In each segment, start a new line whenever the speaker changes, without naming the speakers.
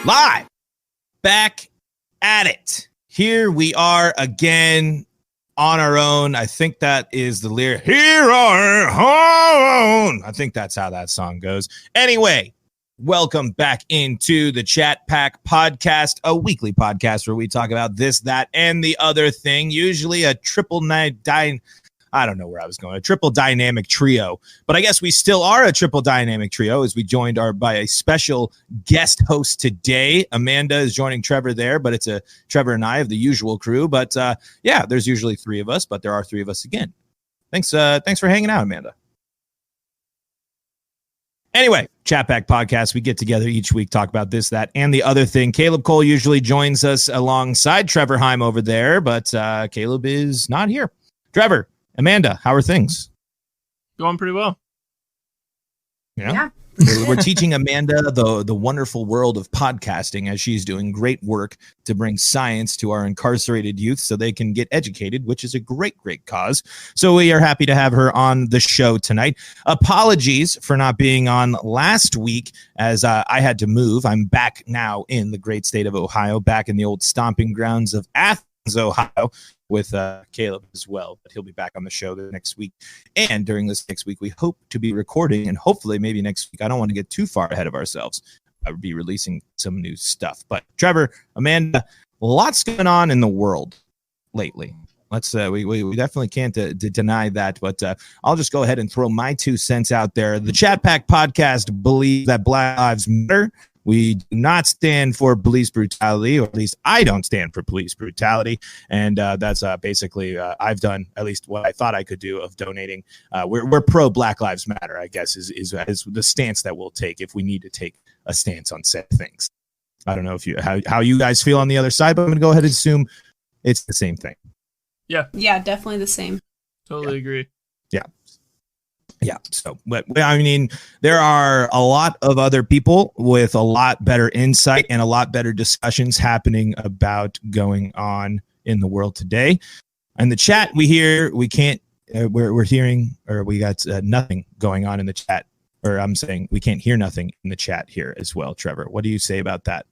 Live, back at it. Here we are again on our own. I think that is the lyric. Here on our own. I think that's how that song goes. Anyway, welcome back into the Chat Pack Podcast, a weekly podcast where we talk about this, that, and the other thing. Usually a triple dynamic trio, but I guess we still are a triple dynamic trio as we joined by a special guest host today. Amanda is joining Trevor there, but it's a Trevor and I of the usual crew. But yeah, there's usually three of us, but there are three of us again. Thanks for hanging out, Amanda. Anyway, Chat Pack Podcast, we get together each week, talk about this, that, and the other thing. Caleb Cole usually joins us alongside Trevor Heim over there, but Caleb is not here. Trevor, Amanda, how are things?
Going pretty well.
Yeah. We're teaching Amanda the wonderful world of podcasting as she's doing great work to bring science to our incarcerated youth so they can get educated, which is a great cause. So we are happy to have her on the show tonight. Apologies for not being on last week as I had to move. I'm back now in the great state of Ohio, back in the old stomping grounds of Athens, Ohio, with Caleb as well, but he'll be back on the show the next week. And during this next week, we hope to be recording, and hopefully maybe next week, I don't want to get too far ahead of ourselves, I would be releasing some new stuff. But Trevor, Amanda, lots going on in the world lately. Let's we definitely can't deny that, but I'll just go ahead and throw my 2 cents out there. The Chat Pack Podcast believes that Black Lives Matter. We do not stand for police brutality, or at least I don't stand for police brutality. And that's basically I've done at least what I thought I could do of donating. We're pro Black Lives Matter, I guess, is the stance that we'll take if we need to take a stance on said things. I don't know if how you guys feel on the other side, but I'm going to go ahead and assume it's the same thing.
Yeah,
definitely the same.
Totally agree.
Yeah. So, but I mean, there are a lot of other people with a lot better insight and a lot better discussions happening about going on in the world today. In the chat, we're hearing, or we got nothing going on in the chat, or I'm saying we can't hear nothing in the chat here as well. Trevor, what do you say about that?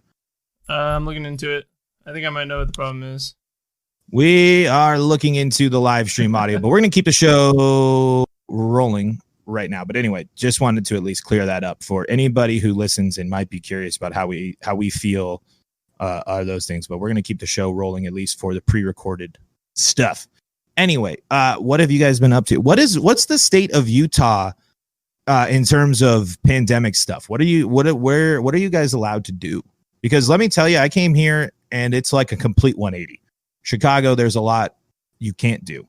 I'm looking into it. I think I might know what the problem is.
We are looking into the live stream audio, but we're going to keep the show rolling right now. But anyway, just wanted to at least clear that up for anybody who listens and might be curious about how we feel are those things. But we're going to keep the show rolling at least for the pre-recorded stuff. Anyway, what have you guys been up to? What's the state of Utah in terms of pandemic stuff? What are you guys allowed to do? Because let me tell you, I came here and it's like a complete 180. Chicago, there's a lot you can't do.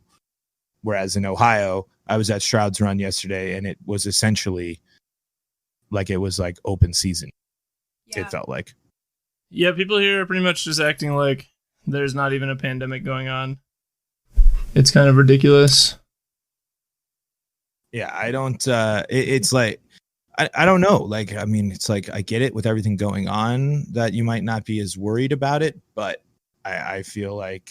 Whereas in Ohio, I was at Stroud's Run yesterday, and it was essentially like it was like open season. Yeah. It felt like.
Yeah, people here are pretty much just acting like there's not even a pandemic going on. It's kind of ridiculous.
Yeah, I don't. It's like I don't know. Like, I mean, it's like I get it with everything going on that you might not be as worried about it, but I feel like.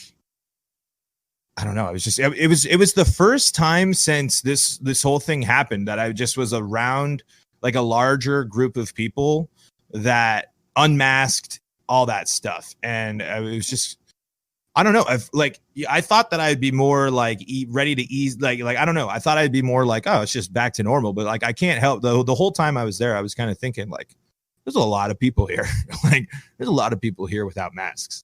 I don't know. It was the first time since this whole thing happened that I just was around like a larger group of people that unmasked all that stuff. And it was just, I don't know. I thought that I'd be more like ready to ease. Like, I don't know. I thought I'd be more like, oh, it's just back to normal. But like, I can't help though. The whole time I was there, I was kind of thinking like, there's a lot of people here. Like there's a lot of people here without masks.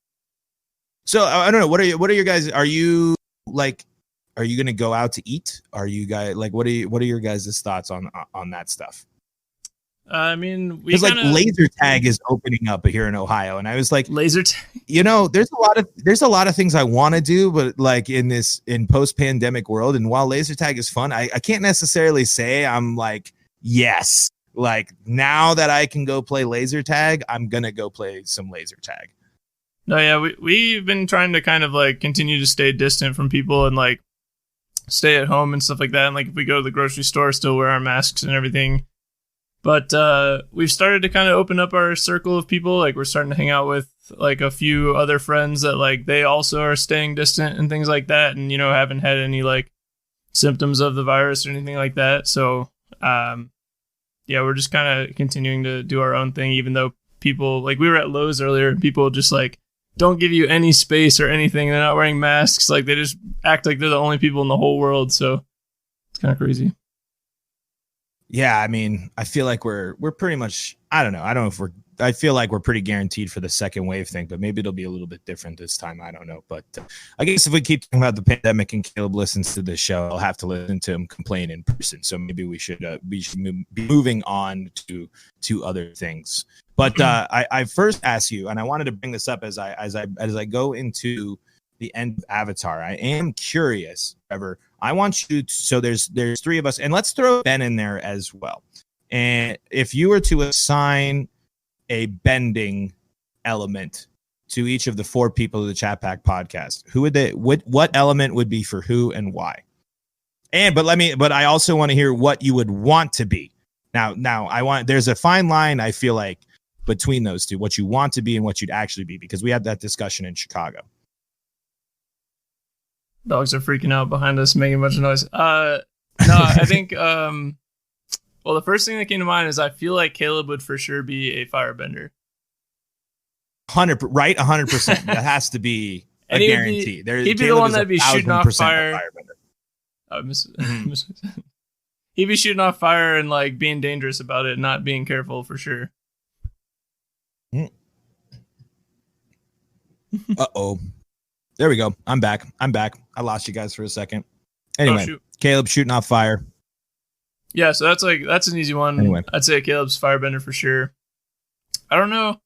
So I don't know. What are your guys? Are you going to go out to eat? Are you guys like, what are your guys' thoughts on that stuff?
I mean,
because like laser tag is opening up here in Ohio, and I was like,
laser tag.
You know, there's a lot of things I want to do, but like in post-pandemic world, and while laser tag is fun, I can't necessarily say I'm like, yes, like now that I can go play laser tag, I'm gonna go play some laser tag.
No, yeah, we've been trying to kind of like continue to stay distant from people and like stay at home and stuff like that. And like if we go to the grocery store, still wear our masks and everything. But we've started to kind of open up our circle of people. Like we're starting to hang out with like a few other friends that like they also are staying distant and things like that. And, you know, haven't had any like symptoms of the virus or anything like that. So, yeah, we're just kind of continuing to do our own thing, even though people, like we were at Lowe's earlier, and people just like don't give you any space or anything. They're not wearing masks. Like they just act like they're the only people in the whole world. So it's kind of crazy.
Yeah, I mean, I feel like we're pretty much, I don't know if I feel like we're pretty guaranteed for the second wave thing, but maybe it'll be a little bit different this time. I don't know. But I guess if we keep talking about the pandemic and Caleb listens to this show, I'll have to listen to him complain in person. So maybe we should be moving on to other things. But I first asked you, and I wanted to bring this up as I go into the end of Avatar. I am curious, Trevor. I want you to, so there's three of us, and let's throw Ben in there as well. And if you were to assign a bending element to each of the four people of the Chat Pack podcast, who would what element would be for who and why? But I also want to hear what you would want to be. Now there's a fine line, I feel like, between those two, what you want to be and what you'd actually be, because we had that discussion in Chicago.
Dogs are freaking out behind us, making a bunch of noise. No, I think, well, the first thing that came to mind is I feel like Caleb would for sure be a firebender.
100%. That has to be a guarantee.
He'd be the one that'd be shooting off fire. He'd be shooting off fire and like being dangerous about it, not being careful for sure.
Uh-oh. There we go. I'm back. I lost you guys for a second. Anyway, Caleb shooting off fire.
Yeah, so that's an easy one. Anyway. I'd say Caleb's firebender for sure. I don't know.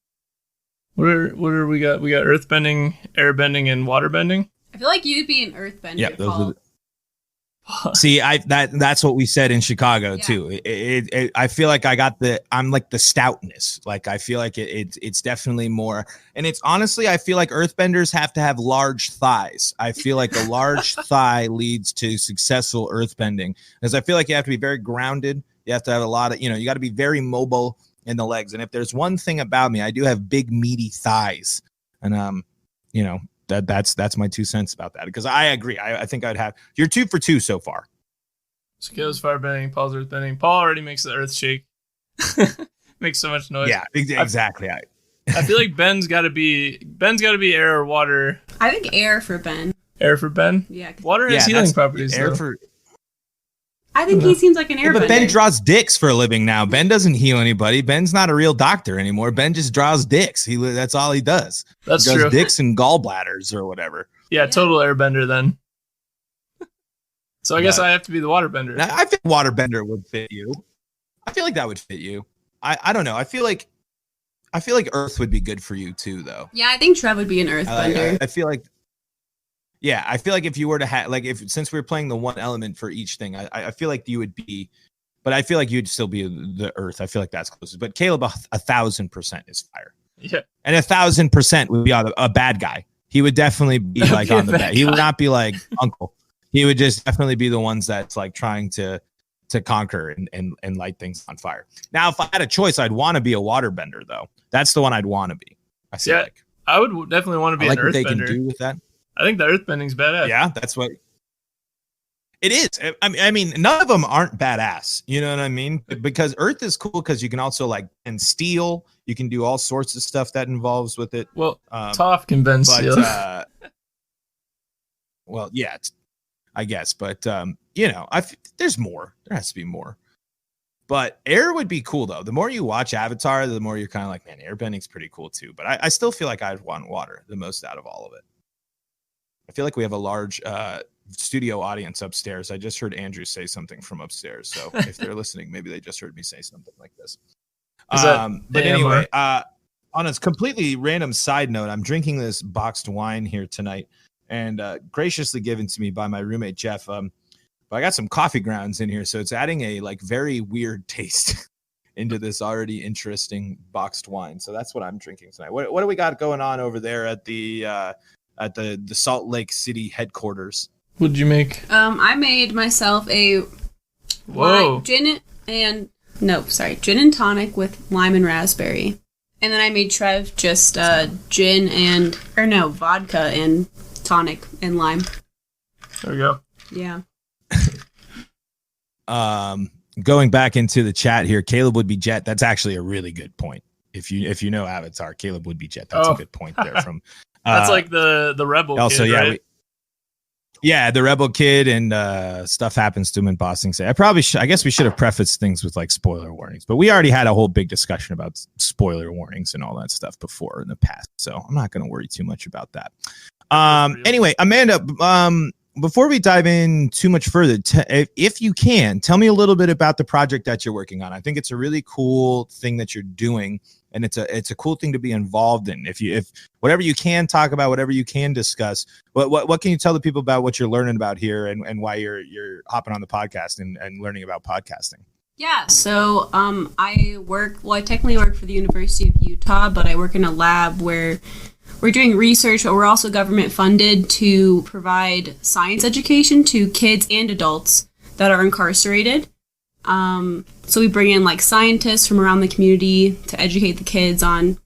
What are we got? We got earthbending, airbending, and waterbending.
I feel like you'd be an earthbender. Yeah, those
See, that's what we said in Chicago too. I feel like I'm like the stoutness. Like I feel like it's definitely more. And it's honestly, I feel like earthbenders have to have large thighs. I feel like a large thigh leads to successful earthbending, because I feel like you have to be very grounded. You have to have a lot of, you got to be very mobile in the legs. And if there's one thing about me, I do have big meaty thighs, and that's my 2 cents about that, because I agree. I think I'd have, you're 2 for 2 so far.
So Caleb's firebending, Paul's earthbending. Paul already makes the earth shake. Makes so much noise.
Yeah, exactly.
I feel like Ben's got to be air or water.
I think air for Ben.
Air for Ben?
Yeah.
Water has healing properties.
Air for.
I think he seems like an airbender.
But Ben draws dicks for a living now. Ben doesn't heal anybody. Ben's not a real doctor anymore. Ben just draws dicks. That's all he does.
That's
he does
true.
Dicks and gallbladders or whatever.
Yeah, total airbender then. So I guess I have to be the waterbender.
I think waterbender would fit you. I feel like that would fit you. I don't know. I feel like Earth would be good for you too, though.
Yeah, I think Trev would be an earthbender.
I feel like. Yeah, I feel like if you were to have, since we're playing the one element for each thing, I feel like you would be, but I feel like you'd still be the earth. I feel like that's closest. But Caleb, 1,000% is fire.
Yeah.
And 1,000% would be a bad guy. He would definitely be like on the bad. He would not be like Uncle. He would just definitely be the ones that's like trying to conquer and light things on fire. Now, if I had a choice, I'd want to be a waterbender, though. That's the one I'd want to be.
I would definitely want to be an earthbender.
What they can do with that.
I think the earthbending's badass.
Yeah, that's what it is. I mean, none of them aren't badass. You know what I mean? Because earth is cool because you can also and steel. You can do all sorts of stuff that involves with it.
Well, Toph can bend steel.
Well, yeah, I guess. But, there's more. There has to be more. But air would be cool, though. The more you watch Avatar, the more you're kind of like, man, airbending's pretty cool, too. But I still feel like I'd want water the most out of all of it. I feel like we have a large studio audience upstairs. I just heard Andrew say something from upstairs. So if they're listening, maybe they just heard me say something like this. But anyway, on a completely random side note, I'm drinking this boxed wine here tonight, and graciously given to me by my roommate, Jeff. But I got some coffee grounds in here, so it's adding a very weird taste into this already interesting boxed wine. So that's what I'm drinking tonight. What do we got going on over there at the Salt Lake City headquarters?
What did you make?
I made myself a gin and tonic with lime and raspberry. And then I made Trev just vodka and tonic and lime.
There we go.
Yeah.
Going back into the chat here, Caleb would be Jet. That's actually a really good point. If you know Avatar, Caleb would be Jet. That's a good point there. From
that's like the rebel. Also, kid, right?
The rebel kid, and stuff happens to him in Bossing Say. I guess we should have prefaced things with like spoiler warnings, but we already had a whole big discussion about spoiler warnings and all that stuff before in the past, so I'm not going to worry too much about that. Anyway, Amanda, before we dive in too much further, if you can, tell me a little bit about the project that you're working on. I think it's a really cool thing that you're doing, and it's a cool thing to be involved in. If whatever you can talk about, whatever you can discuss, what can you tell the people about what you're learning about here and why you're hopping on the podcast and learning about podcasting?
Yeah, so I technically work for the University of Utah, but I work in a lab where we're doing research, but we're also government funded to provide science education to kids and adults that are incarcerated. So we bring in like scientists from around the community to educate the kids on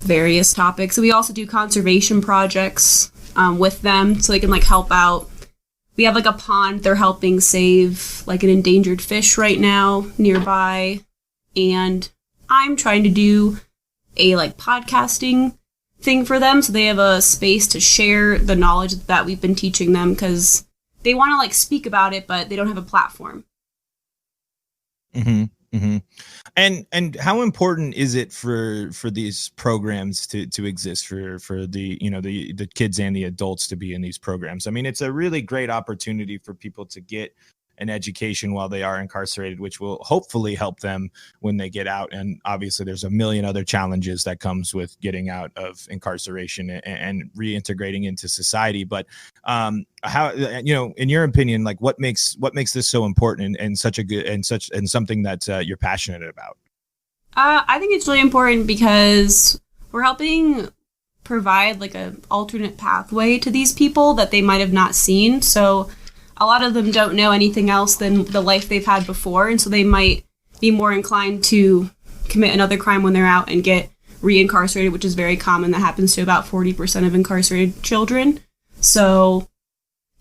various topics. So we also do conservation projects with them so they can like help out. We have like a pond they're helping save like an endangered fish right now nearby. And I'm trying to do a like podcasting thing for them so they have a space to share the knowledge that we've been teaching them because they want to like speak about it, but they don't have a platform.
And how important is it for these programs to exist for the the kids and the adults to be in these programs? I mean, it's a really great opportunity for people to get an education while they are incarcerated, which will hopefully help them when they get out. And obviously there's a million other challenges that comes with getting out of incarceration and reintegrating into society. But how, in your opinion, like what makes this so important and such a good and something that you're passionate about?
I think it's really important because we're helping provide like an alternate pathway to these people that they might have not seen. So a lot of them don't know anything else than the life they've had before, and so they might be more inclined to commit another crime when they're out and get reincarcerated, which is very common. That happens to about 40% of incarcerated children. So,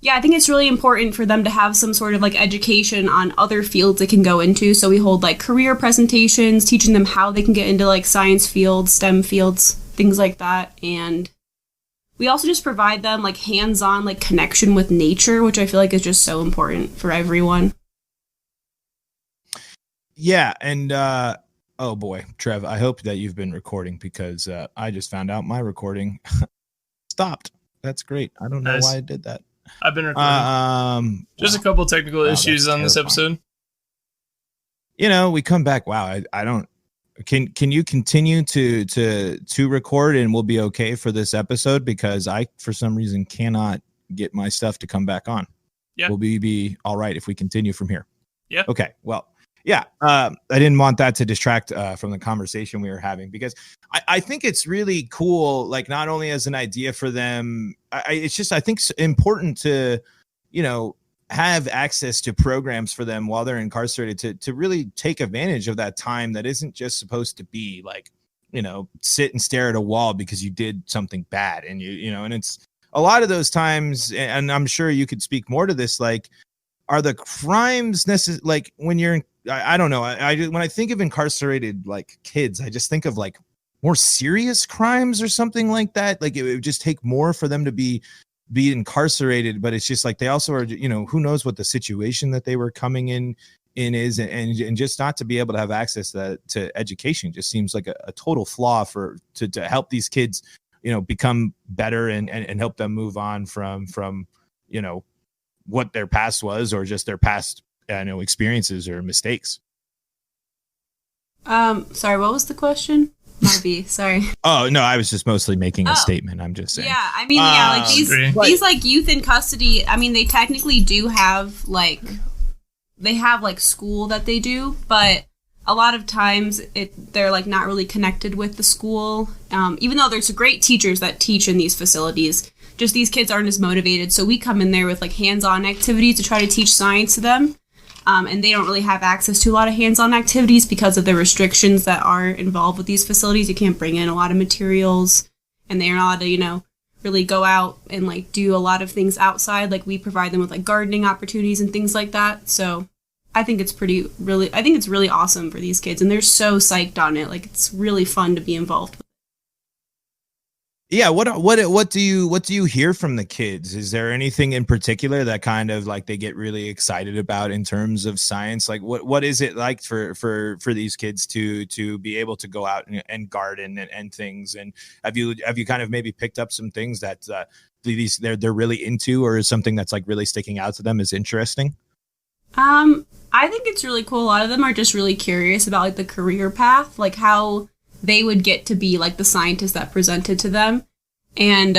yeah, I think it's really important for them to have some sort of like education on other fields they can go into. So we hold like career presentations, teaching them how they can get into like science fields, STEM fields, things like that, and we also just provide them like hands-on like connection with nature, which I feel like is just so important for everyone.
Yeah. And, oh boy, Trev, I hope that you've been recording because I just found out my recording stopped. That's great. I don't know why I did that.
I've been recording. Just a couple technical issues on this episode.
We come back. Wow. I don't. Can you continue to record and we'll be okay for this episode because I for some reason cannot get my stuff to come back on.
Yeah.
Will we be all right if we continue from here?
Yeah.
Okay. Well, yeah. I didn't want that to distract from the conversation we were having because I think it's really cool. Like not only as an idea for them, I think it's important to, have access to programs for them while they're incarcerated to really take advantage of that time that isn't just supposed to be like, sit and stare at a wall because you did something bad. And and it's a lot of those times, and I'm sure you could speak more to this, like, are the crimes like when you're, I don't know. When I think of incarcerated like kids, I just think of like more serious crimes or something like that. Like it would just take more for them to be incarcerated, but it's just like they also are, who knows what the situation that they were coming in is, and just not to be able to have access to education just seems like a total flaw to help these kids, become better and help them move on from what their past was or just their past experiences or mistakes.
Sorry, what was the question? Sorry.
Oh no, I was just mostly making a statement. I'm just saying.
Yeah, I mean, like these like youth in custody. I mean, they technically do have like school that they do, but a lot of times they're like not really connected with the school. Even though there's great teachers that teach in these facilities, just these kids aren't as motivated. So we come in there with like hands-on activities to try to teach science to them. And they don't really have access to a lot of hands-on activities because of the restrictions that are involved with these facilities. You can't bring in a lot of materials, and they're not allowed to, really go out and like do a lot of things outside. Like we provide them with like gardening opportunities and things like that. So I think it's really awesome for these kids, and they're so psyched on it. Like, it's really fun to be involved with.
Yeah, what do you hear from the kids? Is there anything in particular that kind of like they get really excited about in terms of science? Like what is it like for these kids to be able to go out and garden and things? And have you kind of maybe picked up some things that they're really into, or is something that's like really sticking out to them as interesting?
I think it's really cool. A lot of them are just really curious about like the career path, like how they would get to be like the scientist that presented to them. And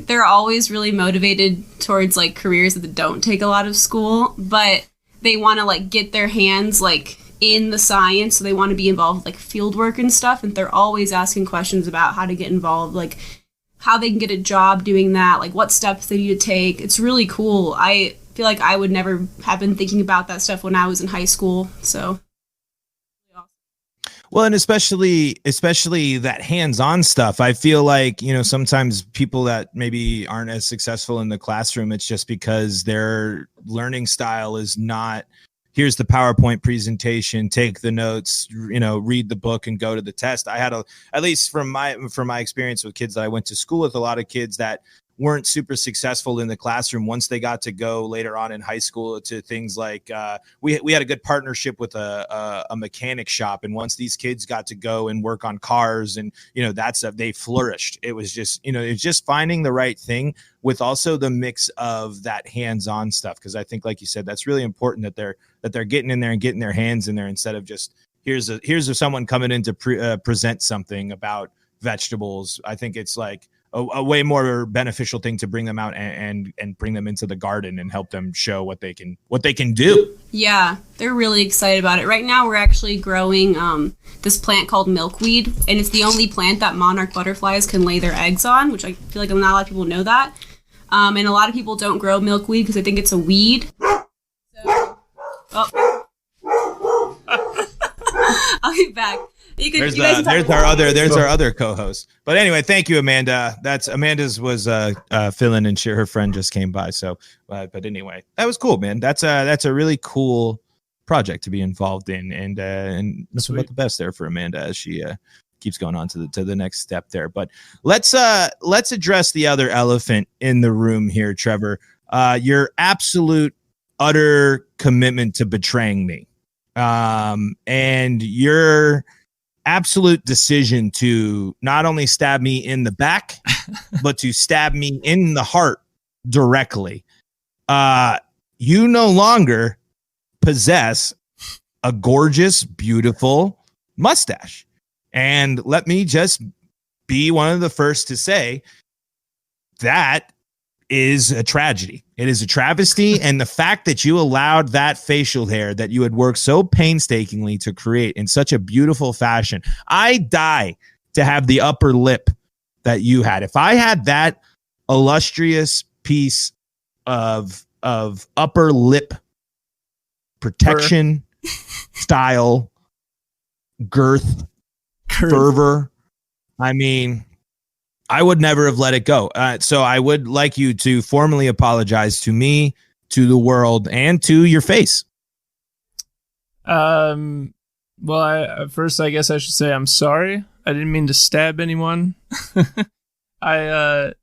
they're always really motivated towards like careers that don't take a lot of school, but they want to like get their hands like in the science. So they want to be involved with like field work and stuff. And they're always asking questions about how to get involved, like how they can get a job doing that, like what steps they need to take. It's really cool. I feel like I would never have been thinking about that stuff when I was in high school. So.
Well, and especially that hands-on stuff. I feel like, you know, sometimes people that maybe aren't as successful in the classroom, it's just because their learning style is not, here's the PowerPoint presentation, take the notes, you know, read the book and go to the test. I had at least from my experience with kids that I went to school with, a lot of kids that weren't super successful in the classroom. Once they got to go later on in high school to things like we had a good partnership with a mechanic shop, and once these kids got to go and work on cars and, you know, that stuff, they flourished. It was just, you know, it's just finding the right thing with also the mix of that hands-on stuff, because I think, like you said, that's really important that they're getting in there and getting their hands in there instead of just here's someone coming in to present something about vegetables. I think it's like a way more beneficial thing to bring them out and bring them into the garden and help them show what they can do.
Yeah, they're really excited about it. Right now, we're actually growing this plant called milkweed, and it's the only plant that monarch butterflies can lay their eggs on, which I feel like not a lot of people know that. And a lot of people don't grow milkweed because they think it's a weed. So, I'll be back. There's
our other co-host. But anyway, thank you, Amanda. Amanda's was filling, and her friend just came by. So, but anyway, that was cool, man. That's a really cool project to be involved in, and nothing but the best there for Amanda as she keeps going on to the next step there. But let's address the other elephant in the room here, Trevor. Your absolute utter commitment to betraying me, and your absolute decision to not only stab me in the back, but to stab me in the heart directly. You no longer possess a gorgeous, beautiful mustache. And let me just be one of the first to say that is a tragedy. It is a travesty. And the fact that you allowed that facial hair that you had worked so painstakingly to create in such a beautiful fashion, I die to have the upper lip that you had. If I had that illustrious piece of upper lip protection, style, girth, fervor, I mean, I would never have let it go. So I would like you to formally apologize to me, to the world, and to your face.
Well, first, I guess I should say I'm sorry. I didn't mean to stab anyone. No,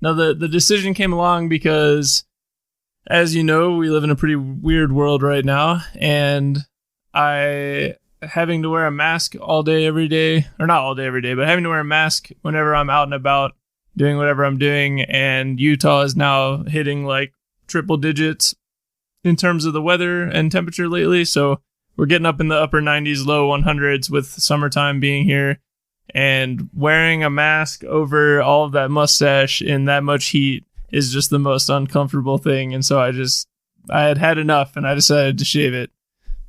the decision came along because, as you know, we live in a pretty weird world right now, and having to wear a mask all day, every day, or not all day, every day, but having to wear a mask whenever I'm out and about doing whatever I'm doing. And Utah is now hitting like triple digits in terms of the weather and temperature lately. So we're getting up in the upper 90s, low 100s with summertime being here, and wearing a mask over all of that mustache in that much heat is just the most uncomfortable thing. And so I had enough and I decided to shave it.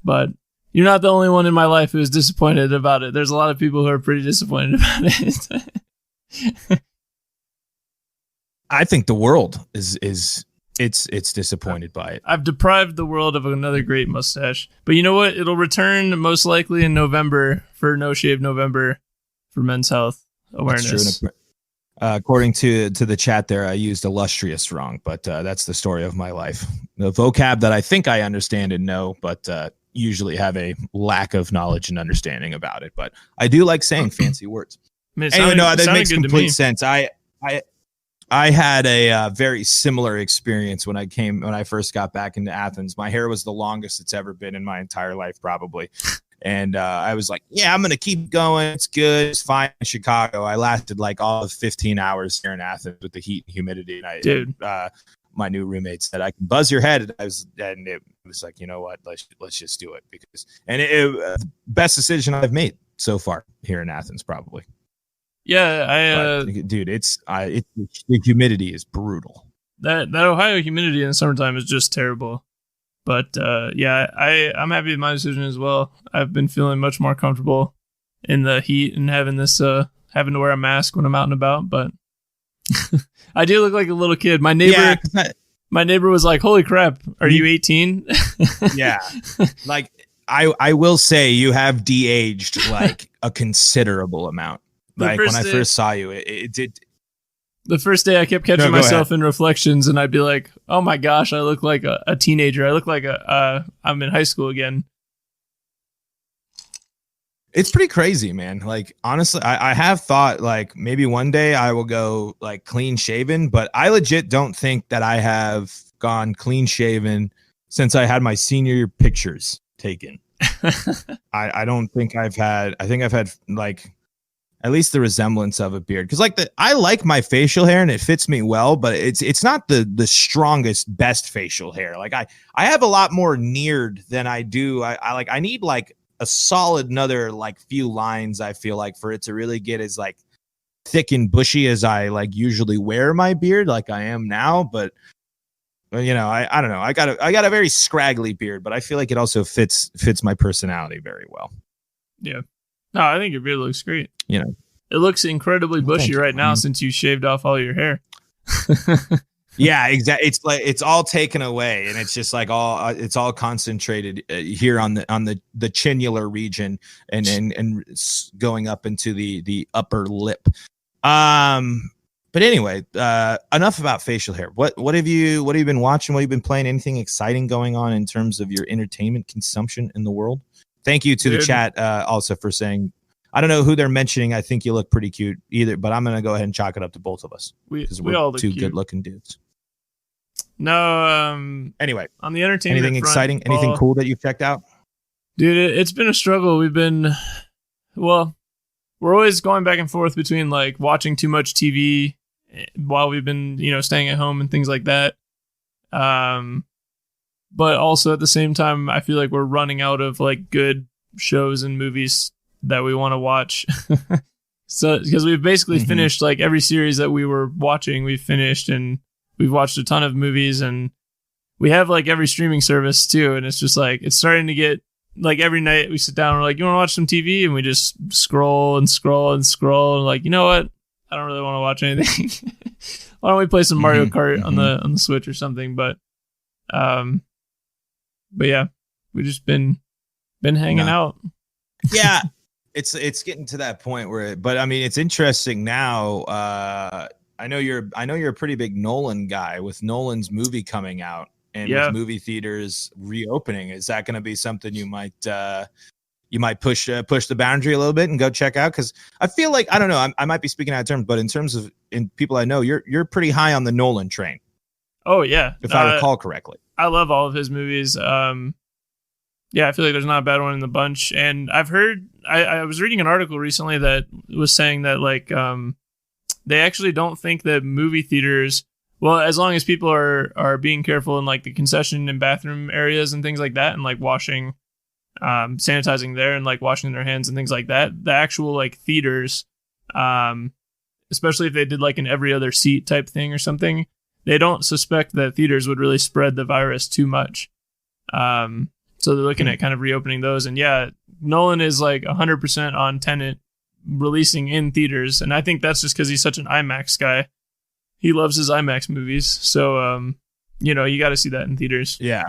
But you're not the only one in my life who is disappointed about it. There's a lot of people who are pretty disappointed about it.
I think the world is disappointed by it.
I've deprived the world of another great mustache. But you know what? It'll return most likely in November for No Shave November for Men's Health Awareness.
According to the chat there, I used illustrious wrong, but that's the story of my life. The vocab that I think I understand and know, but usually have a lack of knowledge and understanding about it. But I do like saying fancy words.
I mean,
anyway, no, that makes complete sense. I had a very similar experience when I first got back into Athens. My hair was the longest it's ever been in my entire life, probably. And I was like, yeah, I'm going to keep going. It's good. It's fine in Chicago. I lasted like all of 15 hours here in Athens with the heat and humidity. And my new roommate said, I can buzz your head. And it was like, you know what? Let's just do it. Best decision I've made so far here in Athens, probably.
Yeah,
dude, the humidity is brutal.
That Ohio humidity in the summertime is just terrible. But I'm happy with my decision as well. I've been feeling much more comfortable in the heat and having having to wear a mask when I'm out and about. But I do look like a little kid. My neighbor was like, "Holy crap, are you 18?"
Yeah, like I will say you have de-aged like a considerable amount. Like when I first saw you, it did.
The first day I kept catching myself in reflections and I'd be like, oh my gosh, I look like a teenager. I look like I'm in high school again.
It's pretty crazy, man. Like, honestly, I have thought like maybe one day I will go like clean shaven, but I legit don't think that I have gone clean shaven since I had my senior year pictures taken. I don't think I think I've had like at least the resemblance of a beard, because like I like my facial hair and it fits me well, but it's not the strongest best facial hair. Like I have a lot more neared than I do. I need like a solid another like few lines, I feel like, for it to really get as like thick and bushy as I like usually wear my beard like I am now. But you know, I don't know, I got a very scraggly beard, but I feel like it also fits my personality very well.
Yeah. No, I think your beard looks great.
You know,
it looks incredibly bushy right now since you shaved off all your hair.
Yeah, exactly. It's like it's all taken away, and it's just like it's all concentrated here on the chinular region, and going up into the upper lip. But anyway, enough about facial hair. What have you been watching? What have you been playing? Anything exciting going on in terms of your entertainment consumption in the world? Thank you to the chat also for saying, I don't know who they're mentioning. I think you look pretty cute either, but I'm going to go ahead and chalk it up to both of us because we're all two good looking dudes.
No.
Anyway,
on the entertainment
anything
front,
exciting, anything cool that you've checked out?
Dude, it's been a struggle. We're always going back and forth between like watching too much TV while we've been, staying at home and things like that. But also at the same time, I feel like we're running out of like good shows and movies that we want to watch. So, because we've basically finished like every series that we were watching, we've finished, and we've watched a ton of movies, and we have like every streaming service too. And it's just like, it's starting to get like every night we sit down and we're like, you want to watch some TV? And we just scroll and scroll and scroll. And like, you know what? I don't really want to watch anything. Why don't we play some Mario Kart on the Switch or something? But yeah, we just been hanging out.
Yeah, it's getting to that point where, but I mean, it's interesting now. I know you're a pretty big Nolan guy with Nolan's movie coming out and with movie theaters reopening. Is that going to be something you might push the boundary a little bit and go check out? Because I feel like, I don't know, I might be speaking out of terms, but in terms of people I know, you're pretty high on the Nolan train.
Oh yeah,
if I recall correctly.
I love all of his movies. Yeah, I feel like there's not a bad one in the bunch. And I've heard, I was reading an article recently that was saying that like they actually don't think that movie theaters, well, as long as people are being careful in like the concession and bathroom areas and things like that, and like washing, sanitizing there and like washing their hands and things like that, the actual like theaters, especially if they did like an every other seat type thing or something, they don't suspect that theaters would really spread the virus too much. So they're looking at kind of reopening those. And yeah, Nolan is like 100% on Tenet releasing in theaters. And I think that's just because he's such an IMAX guy. He loves his IMAX movies. So, you got to see that in theaters.
Yeah.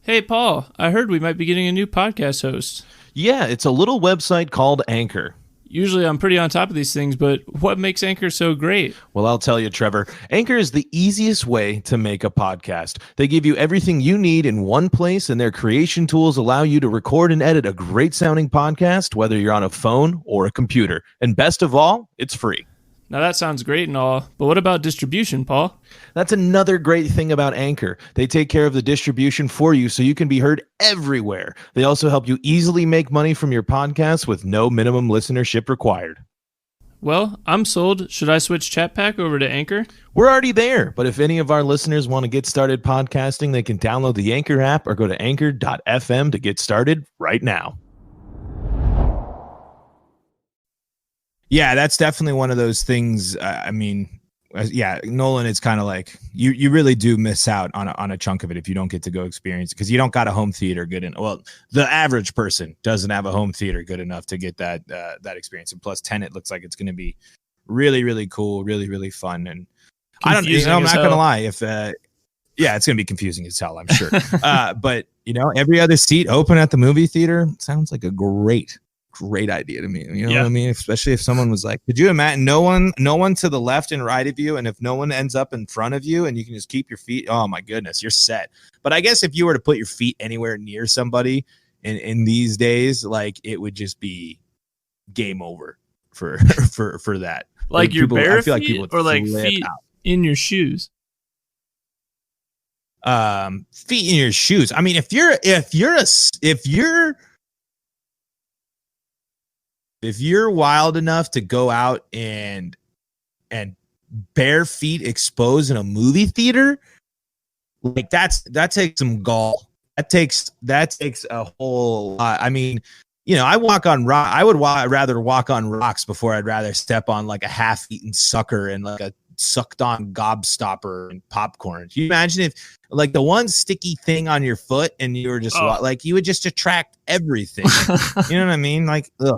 Hey, Paul, I heard we might be getting a new podcast host.
Yeah, it's a little website called Anchor.
Usually I'm pretty on top of these things, but what makes Anchor so great?
Well, I'll tell you, Trevor, Anchor is the easiest way to make a podcast. They give you everything you need in one place, and their creation tools allow you to record and edit a great sounding podcast, whether you're on a phone or a computer. And best of all, it's free.
Now that sounds great and all, but what about distribution, Paul?
That's another great thing about Anchor. They take care of the distribution for you so you can be heard everywhere. They also help you easily make money from your podcast with no minimum listenership required.
Well, I'm sold. Should I switch Chat Pack over to Anchor?
We're already there, but if any of our listeners want to get started podcasting, they can download the Anchor app or go to anchor.fm to get started right now. Yeah, that's definitely one of those things. Nolan, it's kind of like you really do miss out on a chunk of it if you don't get to go experience it, because you don't got a home theater good enough. Well, the average person doesn't have a home theater good enough to get that experience. And plus, Tenet looks like it's going to be really, really cool, really, really fun. And I'm not going to lie, it's going to be confusing as hell, I'm sure. But every other seat open at the movie theater sounds like a great idea to me. What I mean? Especially if someone was like, could you imagine no one to the left and right of you, and if no one ends up in front of you and you can just keep your feet, oh my goodness, you're set. But I guess if you were to put your feet anywhere near somebody in these days, like, it would just be game over for that.
Like your bare
I feel like
feet,
people would
or like feet
out.
In your shoes?
Feet in your shoes. I mean, if you're wild enough to go out and bare feet exposed in a movie theater, like that takes some gall. That takes a whole lot. I mean, I walk on rock. I would rather walk on rocks before I'd rather step on like a half-eaten sucker and like a sucked on gobstopper and popcorn. Can you imagine if like the one sticky thing on your foot and you were just like, you would just attract everything. You know what I mean? Like, ugh.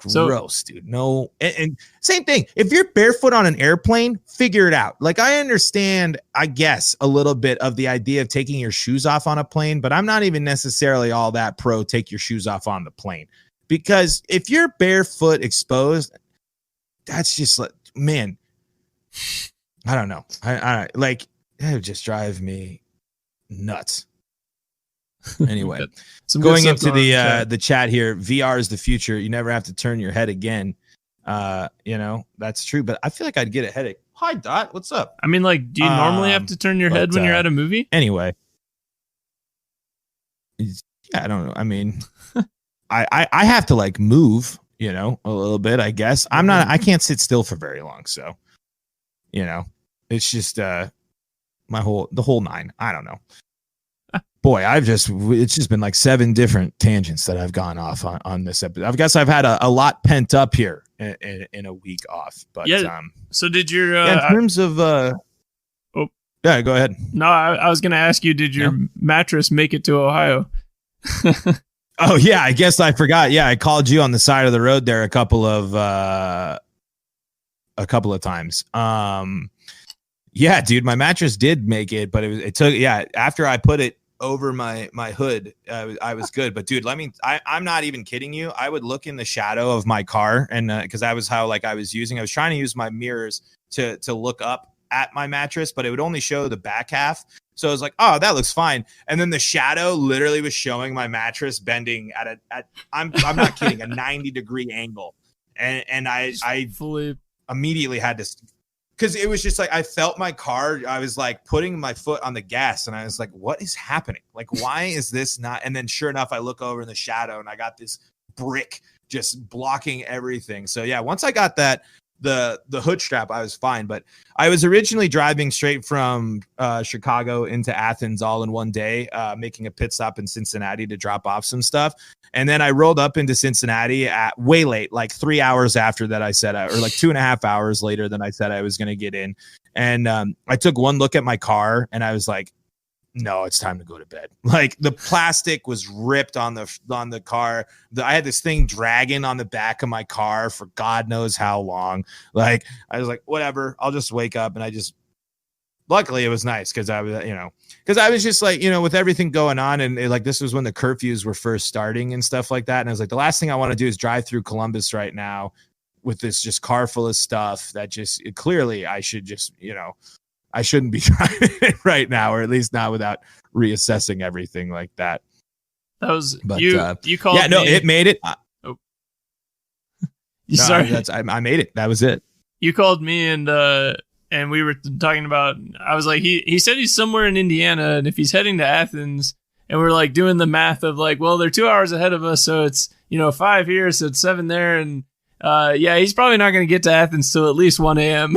Gross, dude. No. And same thing. If you're barefoot on an airplane, figure it out. Like, I understand, I guess, a little bit of the idea of taking your shoes off on a plane, but I'm not even necessarily all that pro take your shoes off on the plane. Because if you're barefoot exposed, that's just like, man, I don't know. I like, it would just drive me nuts. Anyway, going into the chat here, VR is the future. You never have to turn your head again. That's true, but I feel like I'd get a headache. Hi, Dot. What's up?
I mean, like, do you normally have to turn your head when you're at a movie?
Anyway, I don't know. I mean, I have to like move, a little bit, I guess. I can't sit still for very long. So, it's just the whole nine. I don't know. Boy, it's just been like 7 different tangents that I've gone off on this episode. I guess I've had a lot pent up here in a week off. But
so did your
in terms of go ahead.
No, I was gonna ask you, did your mattress make it to Ohio?
Oh yeah, I guess I forgot. Yeah, I called you on the side of the road there a couple of times. Yeah, dude, my mattress did make it, but it took after I put it over my hood, I was good. But dude, I'm not even kidding you. I would look in the shadow of my car, and because I was trying to use my mirrors to look up at my mattress, but it would only show the back half. So I was like, oh, that looks fine. And then the shadow literally was showing my mattress bending I'm not kidding, a 90-degree angle. And I fully immediately had to, because it was just like, I felt my car. I was like putting my foot on the gas, and I was like, what is happening? Like, why is this not? And then sure enough, I look over in the shadow and I got this brick just blocking everything. So yeah, once I got that, the hood strap, I was fine. But I was originally driving straight from Chicago into Athens all in one day, making a pit stop in Cincinnati to drop off some stuff. And then I rolled up into Cincinnati at way late, like 3 hours after that I said, or like 2.5 hours later than I said I was going to get in. And I took one look at my car and I was like, no, it's time to go to bed. Like, the plastic was ripped on the car. I had this thing dragging on the back of my car for God knows how long. Like, I was like, whatever, I'll just wake up. And I just luckily it was nice because I was just like, with everything going on and like this was when the curfews were first starting and stuff like that. And I was like, the last thing I want to do is drive through Columbus right now with this just car full of stuff that just clearly I should just, I shouldn't be driving it right now, or at least not without reassessing everything like that.
That was you called me.
Yeah, no, it made it.
Sorry.
I made it. That was it.
You called me and we were talking about, I was like, he said he's somewhere in Indiana, and if he's heading to Athens, and we're like doing the math of like, well, they're 2 hours ahead of us, so it's 5 here, so it's 7 there, and he's probably not going to get to Athens till at least 1 a.m.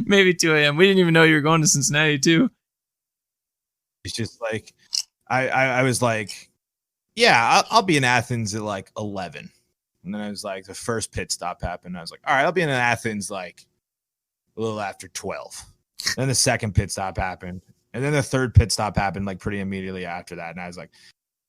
maybe 2 a.m. We didn't even know you were going to Cincinnati too.
It's just like I was like, yeah, I'll be in Athens at like 11. And then I was like, the first pit stop happened. I was like, all right, I'll be in Athens like a little after 12. Then the second pit stop happened. And then the third pit stop happened like pretty immediately after that. And I was like,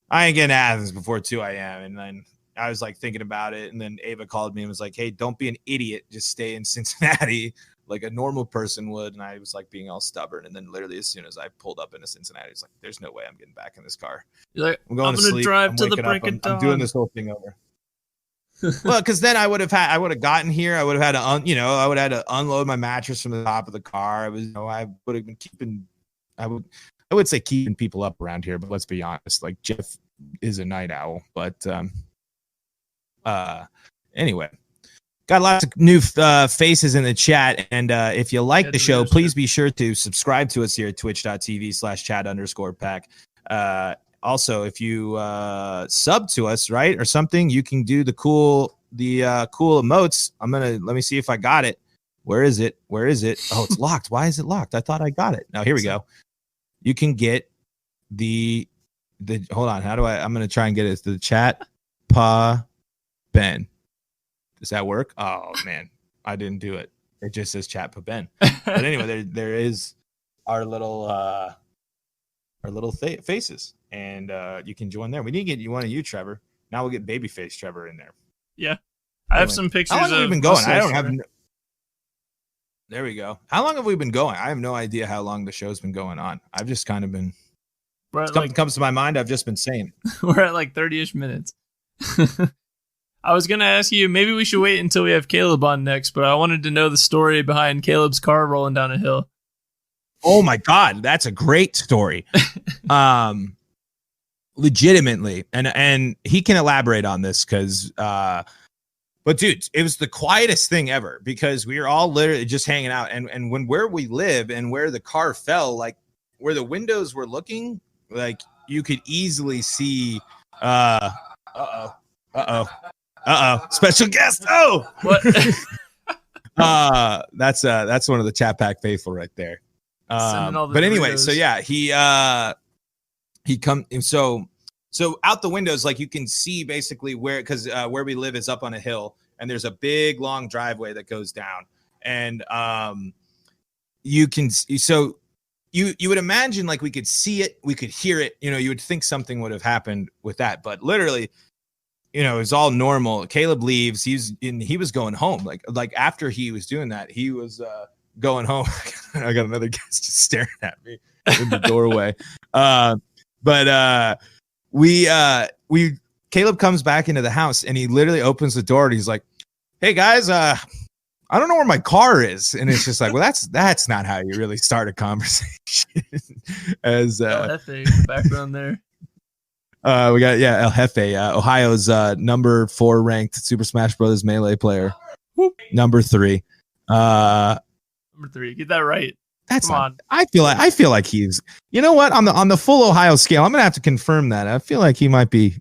I ain't getting to Athens before 2 a.m. And then I was like thinking about it. And then Ava called me and was like, hey, don't be an idiot. Just stay in Cincinnati like a normal person would. And I was like being all stubborn. And then literally as soon as I pulled up into Cincinnati, it's like, there's no way I'm getting back in this car.
You're like,
I'm going to sleep.
Drive to the break of dawn.
I'm doing this whole thing over. Well, because then I would have gotten here. I would have had to, I would have had to unload my mattress from the top of the car. I would have been keeping, I would say keeping people up around here. But let's be honest, like Jeff is a night owl. But anyway, got lots of new faces in the chat. And if you like the show, please be sure to subscribe to us here at twitch.tv/Chad_Pack. Also, if you sub to us, right, or something, you can do the cool emotes. Let me see if I got it. Where is it? Oh, it's locked. Why is it locked? I thought I got it. Now here we go. You can get the hold on. I'm going to try and get it to the chat. Ben. Does that work? Oh man, I didn't do it. It just says chat Ben. But anyway, there is our little faces. And you can join there. We need to get one of you, Trevor. Now we'll get babyface Trevor in there.
Yeah. I have some pictures.
How long have we been going? I don't have. There we go. How long have we been going? I have no idea how long the show's been going on. I've just kind of been. Something comes to my mind. I've just been saying.
We're at like 30-ish minutes. I was going to ask you, maybe we should wait until we have Caleb on next, but I wanted to know the story behind Caleb's car rolling down a hill.
Oh my God, that's a great story. Legitimately, and he can elaborate on this because but dude, it was the quietest thing ever because we were all literally just hanging out, and where we live and where the car fell, like where the windows were looking, like you could easily see special guest. Oh,
what?
That's one of the Chat Pack faithful right there. But anyway, Doritos. So yeah, he come so out the windows, like you can see basically because where we live is up on a hill, and there's a big long driveway that goes down, and you can so you would imagine like we could see it, we could hear it, you would think something would have happened with that, but literally, it's all normal. Caleb leaves. He was going home. Like after he was doing that, he was going home. I got another guest just staring at me in the doorway. But Caleb comes back into the house and he literally opens the door and he's like, "Hey guys, I don't know where my car is." And it's just like, well, that's not how you really start a conversation. As
El Jefe in the background there.
We got El Jefe, Ohio's number 4 ranked Super Smash Brothers Melee player.
Whoop.
Number 3.
Number 3. Get that right.
That's Come on. I feel like he's. You know what? On the full Ohio scale, I'm gonna have to confirm that. I feel like he might be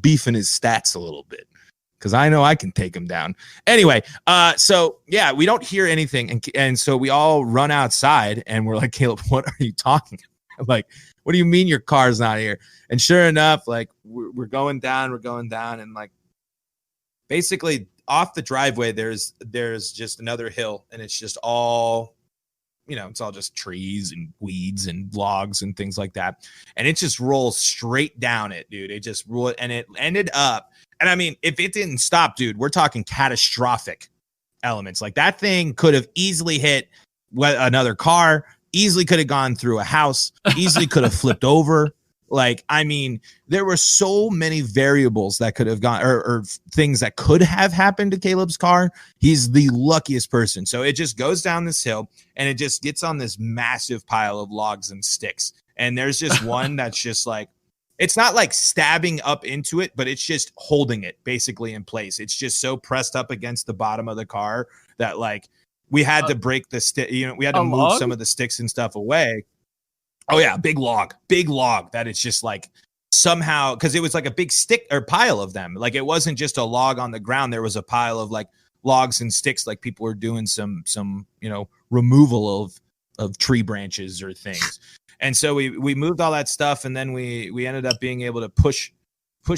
beefing his stats a little bit because I know I can take him down. Anyway, so yeah, we don't hear anything, and so we all run outside, and we're like, "Caleb, what are you talking about?" Like, what do you mean your car's not here? And sure enough, like we're going down, and like basically off the driveway, there's just another hill, and it's just all. It's all just trees and weeds and logs and things like that. And it just rolls straight down it, dude. It just rolled and it ended up. And I mean, if it didn't stop, dude, we're talking catastrophic elements. Like that thing could have easily hit another car, easily could have gone through a house, easily could have flipped over. Like, I mean, there were so many variables that could have gone or things that could have happened to Caleb's car. He's the luckiest person. So it just goes down this hill and it just gets on this massive pile of logs and sticks. And there's just one that's just like, it's not like stabbing up into it, but it's just holding it basically in place. It's just so pressed up against the bottom of the car that like we had to break the stick. You know, we had to move some of the sticks and stuff away. Oh yeah, big log that it's just like somehow, because it was like a big stick or pile of them. Like it wasn't just a log on the ground. There was a pile of like logs and sticks, like people were doing some removal of tree branches or things. And so we moved all that stuff, and then we ended up being able to push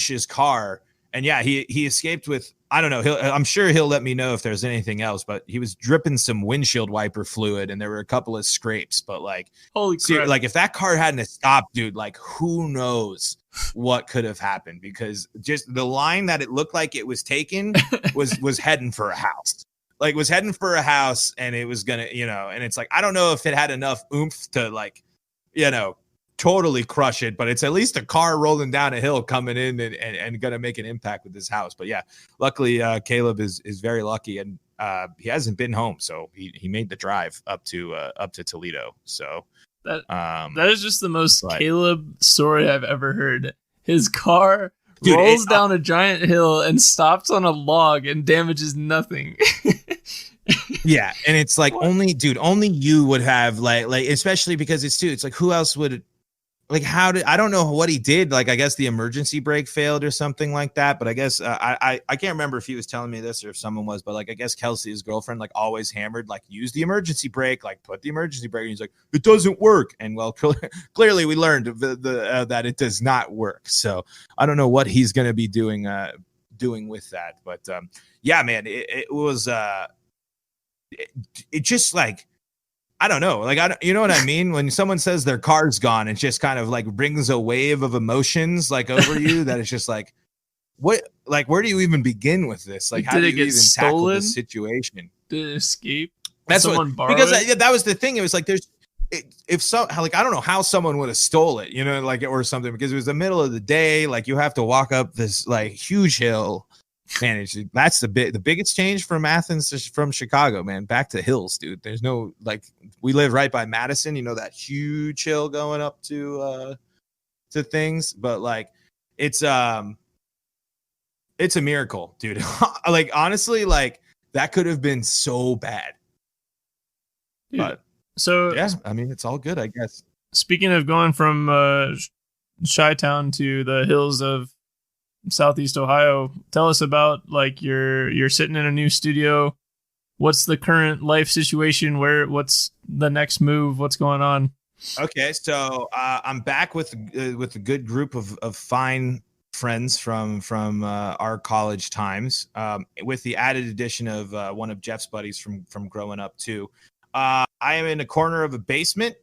his car. And yeah, he escaped with, I don't know, I'm sure he'll let me know if there's anything else, but he was dripping some windshield wiper fluid and there were a couple of scrapes, but like, holy crap. Like if that car hadn't stopped, dude, like who knows what could have happened, because just the line that it looked like it was taking was heading for a house. Like was heading for a house, and it was gonna, and it's like, I don't know if it had enough oomph to like, totally crush it, but it's at least a car rolling down a hill coming in and gonna make an impact with this house. But yeah, luckily Caleb is very lucky, and he hasn't been home, so he made the drive up to Toledo. So
that is just the most Caleb story I've ever heard. His car rolls down a giant hill and stops on a log and damages nothing.
Yeah, and it's like only you would have like especially because it's like who else would, like, I don't know what he did. Like, I guess the emergency brake failed or something like that. But I guess I can't remember if he was telling me this or if someone was. But like, I guess Kelsey, his girlfriend, like always hammered, like, use the emergency brake, like put the emergency brake. And he's like, it doesn't work. And well, clearly we learned that it does not work. So I don't know what he's going to be doing with that. But yeah, man, it was it just like, I don't know. Like, you know what I mean? When someone says their car's gone, it just kind of like brings a wave of emotions like over you that it's just like, what, like, where do you even begin with this? Like, how do you even tackle this situation?
Did it escape?
That's someone borrow it? That was the thing. It was like, I don't know how someone would have stole it, like, or something, because it was the middle of the day. Like, you have to walk up this like huge hill. Man, that's the biggest change from Athens from Chicago, man. Back to hills, dude. There's no, like, we live right by Madison, that huge hill going up to things, but like it's a miracle, dude. Like, honestly, like that could have been so bad.
Dude,
but
so
yeah, I mean, it's all good, I guess.
Speaking of going from Chi-Town to the hills of Southeast Ohio, tell us about, like, you're sitting in a new studio. What's the current life situation? What's the next move? What's going on?
Okay, so I'm back with a good group of fine friends from our college times, with the added addition of one of Jeff's buddies from growing up too. I am in a corner of a basement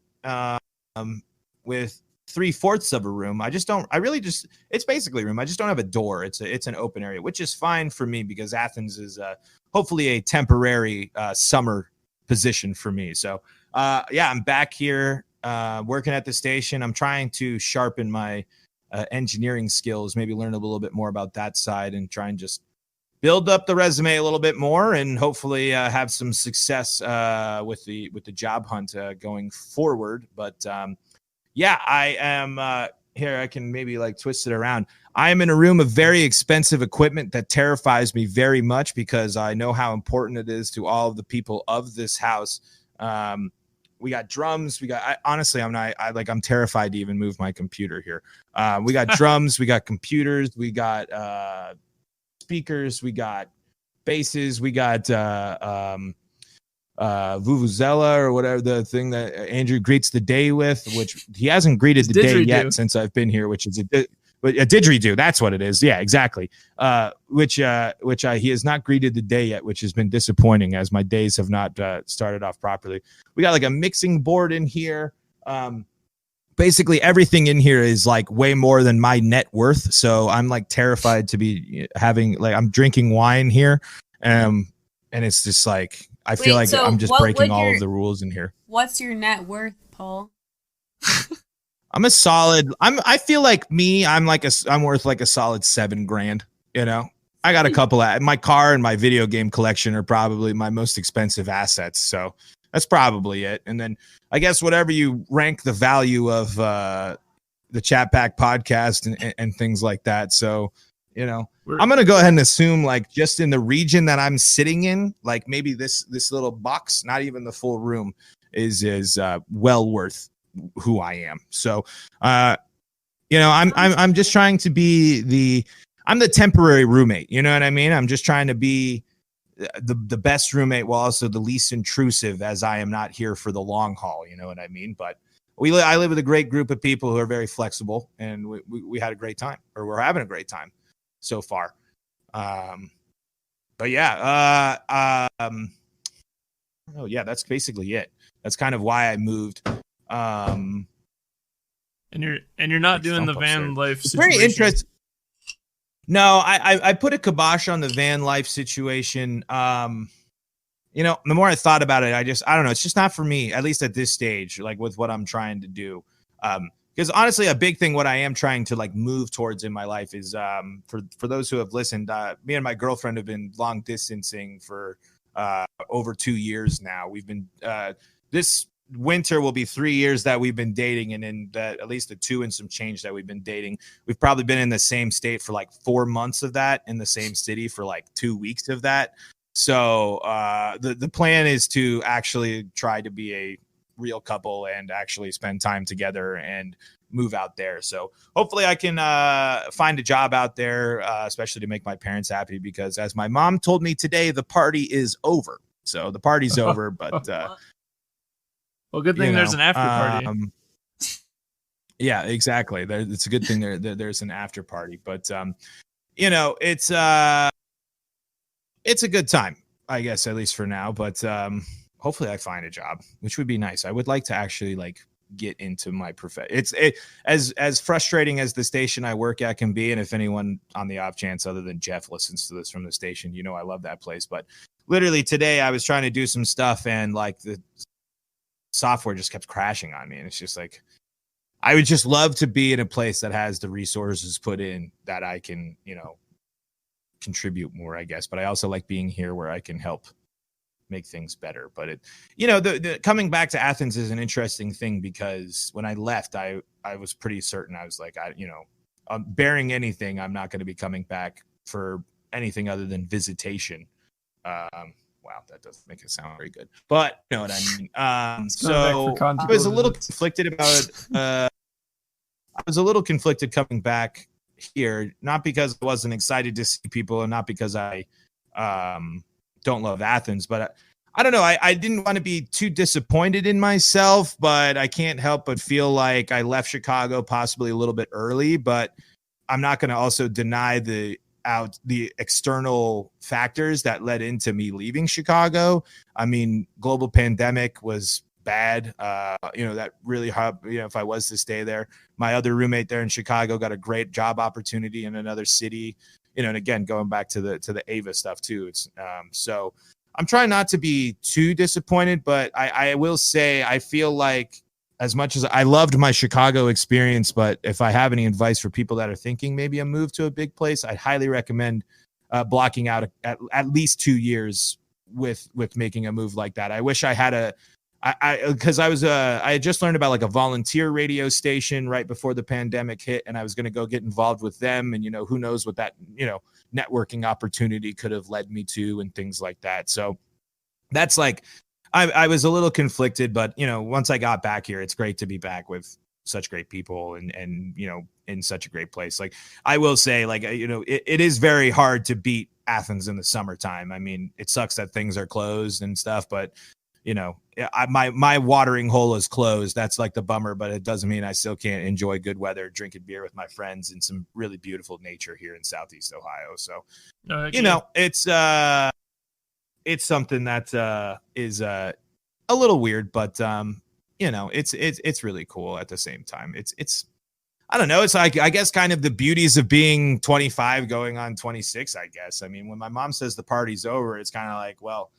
with 3/4 of a room. It's basically a room. I just don't have a door. It's an open area, which is fine for me because Athens is hopefully a temporary summer position for me. So yeah, I'm back here working at the station. I'm trying to sharpen my engineering skills, maybe learn a little bit more about that side and try and just build up the resume a little bit more and hopefully have some success with the job hunt going forward. But yeah, I am here. I can maybe like twist it around. I am in a room of very expensive equipment that terrifies me very much because I know how important it is to all of the people of this house. We got drums. I'm terrified to even move my computer here. We got drums. We got computers. We got speakers. We got basses. We got Vuvuzela or whatever, the thing that Andrew greets the day with, which he hasn't greeted the day yet since I've been here, which is a didgeridoo. That's what it is. Yeah, exactly. Which he has not greeted the day yet, which has been disappointing as my days have not started off properly. We got like a mixing board in here. Basically everything in here is like way more than my net worth. So I'm like terrified to be having, like, I'm drinking wine here. And it's just like, I feel like
so
I'm just breaking all of the rules in here.
What's your net worth, Paul?
I'm a solid. I feel like I'm worth like a solid $7,000. You know, I got a couple of my car and my video game collection are probably my most expensive assets. So that's probably it. And then I guess whatever you rank the value of the Chat Pack podcast and things like that. So, you know, I'm going to go ahead and assume like just in the region that I'm sitting in, like maybe this little box, not even the full room is well worth who I am. So, you know, I'm just trying to be I'm the temporary roommate. You know what I mean? I'm just trying to be the best roommate while also the least intrusive, as I am not here for the long haul. You know what I mean? But I live with a great group of people who are very flexible, and we had a great time, or we're having a great time so far. But yeah, oh yeah, that's basically it. That's kind of why I moved.
And you're not doing the van life
situation.
Very
interesting. No, I put a kibosh on the van life situation. You know, the more I thought about it, I don't know. It's just not for me, at least at this stage, like with what I'm trying to do. Because honestly, a big thing, what I am trying to like move towards in my life is for those who have listened, me and my girlfriend have been long distancing for over 2 years now. We've been this winter will be 3 years that we've been dating, and in that at least the 2 and some change that we've been dating, we've probably been in the same state for like 4 months of that, in the same city for like 2 weeks of that. So the plan is to actually try to be a real couple and actually spend time together and move out there. So hopefully I can find a job out there, especially to make my parents happy, because as my mom told me today, the party is over. So the party's over, but
well, good thing there's an after party.
Yeah, exactly. It's a good thing there's an after party, but you know, it's a good time, I guess, at least for now. But hopefully I find a job, which would be nice. I would like to actually like get into my profession. As frustrating as the station I work at can be, and if anyone on the off chance other than Jeff listens to this from the station, you know I love that place. But literally today I was trying to do some stuff, and like the software just kept crashing on me, and it's just like I would just love to be in a place that has the resources put in that I can, you know, contribute more, I guess. But I also like being here where I can help make things better. But it, you know, the coming back to Athens is an interesting thing, because when I left, I was pretty certain. I was like, bearing anything, I'm not going to be coming back for anything other than visitation. Wow, that doesn't make it sound very good, but you know what I mean. So I was a little conflicted about I was a little conflicted coming back here, not because I wasn't excited to see people, and not because I don't love Athens, but I don't know. I didn't want to be too disappointed in myself, but I can't help but feel like I left Chicago possibly a little bit early. But I'm not going to also deny the external factors that led into me leaving Chicago. I mean, global pandemic was bad. That really hard. If I was to stay there, my other roommate there in Chicago got a great job opportunity in another city. And again, going back to the Ava stuff too. It's so I'm trying not to be too disappointed, but I will say I feel like, as much as I loved my Chicago experience, but if I have any advice for people that are thinking maybe a move to a big place, I'd highly recommend blocking out at least 2 years with making a move like that. I wish I had because I had just learned about like a volunteer radio station right before the pandemic hit, and I was going to go get involved with them. And, who knows what that, networking opportunity could have led me to and things like that. So that's like, I was a little conflicted, but, once I got back here, it's great to be back with such great people and in such a great place. Like, I will say, like, it is very hard to beat Athens in the summertime. I mean, it sucks that things are closed and stuff, but my watering hole is closed. That's like the bummer, but it doesn't mean I still can't enjoy good weather, drinking beer with my friends, and some really beautiful nature here in Southeast Ohio. So, it's something that is a little weird, but it's really cool at the same time. It's I don't know. It's like, I guess, kind of the beauties of being 25 going on 26, I guess. I mean, when my mom says the party's over, it's kind of like, well,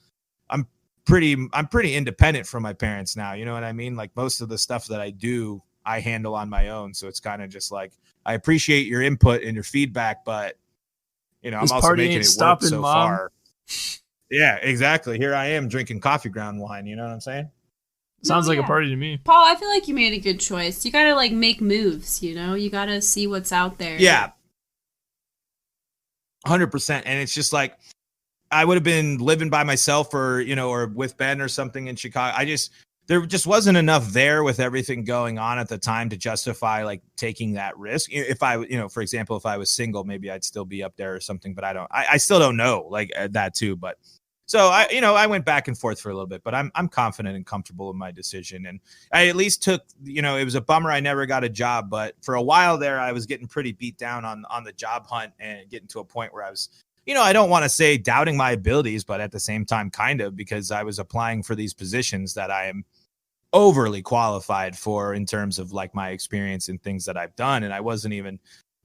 I'm pretty independent from my parents now. You know what I mean? Like most of the stuff that I do, I handle on my own. So it's kind of just like, I appreciate your input and your feedback, but I'm also making it work so far. Yeah, exactly. Here I am drinking coffee ground wine. You know what I'm saying?
Sounds like a party to me.
Paul, I feel like you made a good choice. You gotta like make moves, you gotta see what's out there.
Yeah. 100%. And it's just like, I would have been living by myself or with Ben or something in Chicago. There just wasn't enough there with everything going on at the time to justify like taking that risk. If I, for example, if I was single, maybe I'd still be up there or something, but I still don't know like that too. But so I went back and forth for a little bit, but I'm confident and comfortable in my decision. And I at least took, it was a bummer I never got a job, but for a while there, I was getting pretty beat down on the job hunt and getting to a point where I was, I don't want to say doubting my abilities, but at the same time, kind of, because I was applying for these positions that I am overly qualified for in terms of like my experience and things that I've done. And I wasn't even